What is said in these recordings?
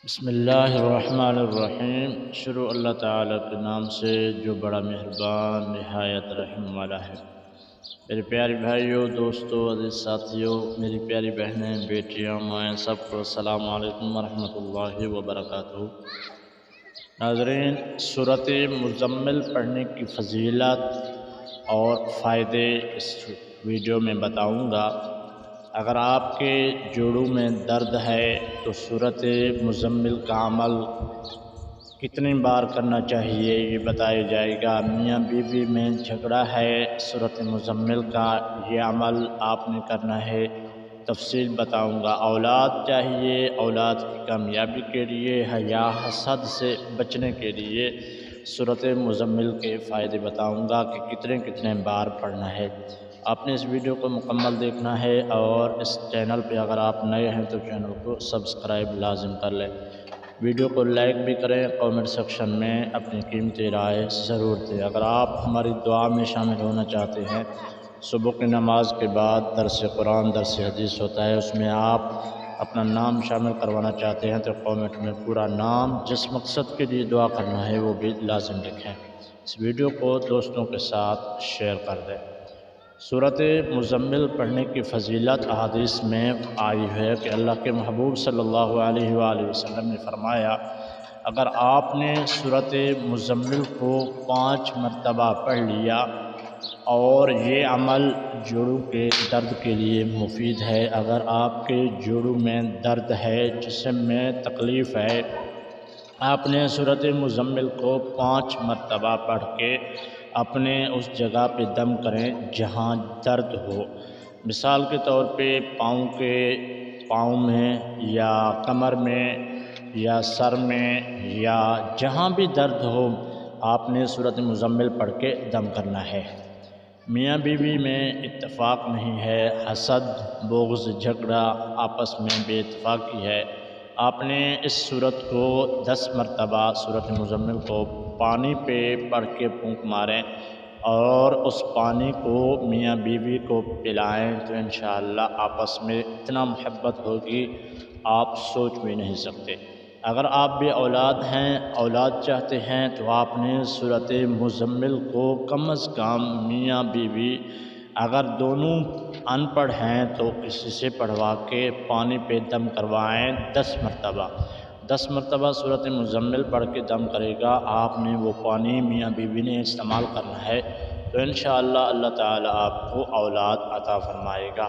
بسم اللہ الرحمن الرحیم۔ شروع اللہ تعالیٰ کے نام سے جو بڑا مہربان نہایت رحم والا ہے۔ میرے پیارے بھائیوں، دوستوں، عزیز ساتھیوں، میری پیاری بہنیں، بیٹیاں، مائیں، سب کو السلام علیکم ورحمۃ اللہ وبرکاتہ۔ ناظرین، سورۃ مزمل پڑھنے کی فضیلت اور فائدے اس ویڈیو میں بتاؤں گا۔ اگر آپ کے جوڑوں میں درد ہے تو سورۃ مزمل کا عمل کتنی بار کرنا چاہیے یہ بتایا جائے گا۔ میاں بیوی میں جھگڑا ہے، سورۃ مزمل کا یہ عمل آپ نے کرنا ہے، تفصیل بتاؤں گا۔ اولاد چاہیے، اولاد کی کامیابی کے لیے یا حسد سے بچنے کے لیے سورۃ مزمل کے فائدے بتاؤں گا کہ کتنے بار پڑھنا ہے۔ آپ نے اس ویڈیو کو مکمل دیکھنا ہے، اور اس چینل پہ اگر آپ نئے ہیں تو چینل کو سبسکرائب لازم کر لیں۔ ویڈیو کو لائک بھی کریں، کامنٹ سیکشن میں اپنی قیمتی رائے ضرور دیں۔ اگر آپ ہماری دعا میں شامل ہونا چاہتے ہیں، صبح کی نماز کے بعد درس قرآن، درس حدیث ہوتا ہے، اس میں آپ اپنا نام شامل کروانا چاہتے ہیں تو کامنٹ میں پورا نام جس مقصد کے لیے دعا کرنا ہے وہ بھی لازم لکھیں۔ اس ویڈیو کو دوستوں کے ساتھ شیئر کر دیں۔ سورۃ مزمل پڑھنے کی فضیلت احادیث میں آئی ہے کہ اللہ کے محبوب صلی اللہ علیہ وآلہ وسلم نے فرمایا، اگر آپ نے سورۃ مزمل کو 5 مرتبہ پڑھ لیا اور یہ عمل جوڑوں کے درد کے لیے مفید ہے، اگر آپ کے جوڑوں میں درد ہے، جسم میں تکلیف ہے، آپ نے سورۃ مزمل کو 5 مرتبہ پڑھ کے اپنے اس جگہ پہ دم کریں جہاں درد ہو۔ مثال کے طور پہ پاؤں میں یا کمر میں یا سر میں یا جہاں بھی درد ہو، آپ نے سورۃ مزمل پڑھ کے دم کرنا ہے۔ میاں بیوی میں اتفاق نہیں ہے، حسد، بغض، جھگڑا، آپس میں بے اتفاقی ہے، آپ نے اس سورت کو 10 مرتبہ سورۃ مزمل کو پانی پہ پڑھ کے پھونک ماریں اور اس پانی کو میاں بیوی کو پلائیں تو انشاءاللہ آپس میں اتنا محبت ہوگی آپ سوچ بھی نہیں سکتے۔ اگر آپ بھی اولاد ہیں، اولاد چاہتے ہیں تو آپ نے سورۃ مزمل کو کم از کم میاں بیوی اگر دونوں ان پڑھ ہیں تو کسی سے پڑھوا کے پانی پہ دم کروائیں 10 مرتبہ۔ 10 مرتبہ سورۃ مزمل پڑھ کے دم کرے گا، آپ نے وہ پانی میاں بیوی نے استعمال کرنا ہے تو انشاءاللہ اللہ تعالیٰ آپ کو اولاد عطا فرمائے گا۔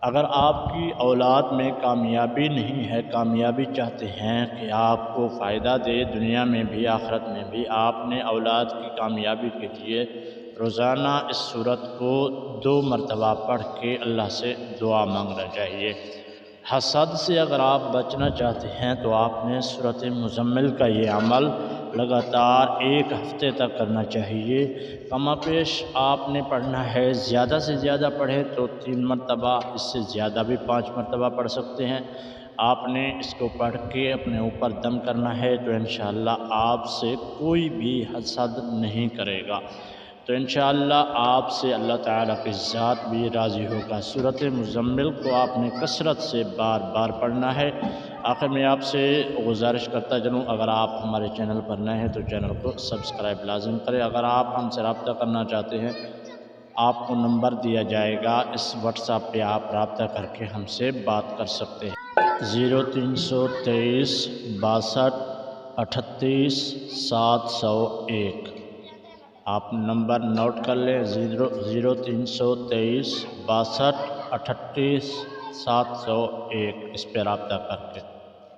اگر آپ کی اولاد میں کامیابی نہیں ہے، کامیابی چاہتے ہیں کہ آپ کو فائدہ دے دنیا میں بھی آخرت میں بھی، آپ نے اولاد کی کامیابی کے لیے روزانہ اس سورت کو 2 مرتبہ پڑھ کے اللہ سے دعا مانگنا چاہیے۔ حسد سے اگر آپ بچنا چاہتے ہیں تو آپ نے سورۃ مزمل کا یہ عمل لگاتار 1 ہفتے تک کرنا چاہیے۔ کم پیش آپ نے پڑھنا ہے، زیادہ سے زیادہ پڑھیں تو 3 مرتبہ، اس سے زیادہ بھی 5 مرتبہ پڑھ سکتے ہیں۔ آپ نے اس کو پڑھ کے اپنے اوپر دم کرنا ہے تو انشاءاللہ آپ سے کوئی بھی حسد نہیں کرے گا، تو انشاءاللہ آپ سے اللہ تعالیٰ کی ذات بھی راضی ہوگا۔ سورۃ مزمل کو آپ نے کثرت سے بار بار پڑھنا ہے۔ آخر میں آپ سے گزارش کرتا چلوں، اگر آپ ہمارے چینل پر نئے ہیں تو چینل کو سبسکرائب لازم کریں۔ اگر آپ ہم سے رابطہ کرنا چاہتے ہیں، آپ کو نمبر دیا جائے گا، اس واٹس ایپ پہ آپ رابطہ کر کے ہم سے بات کر سکتے ہیں۔ 0323 62 38 701۔ آپ نمبر نوٹ کر لیں، 0323 62 38 701، اس پہ رابطہ کر کے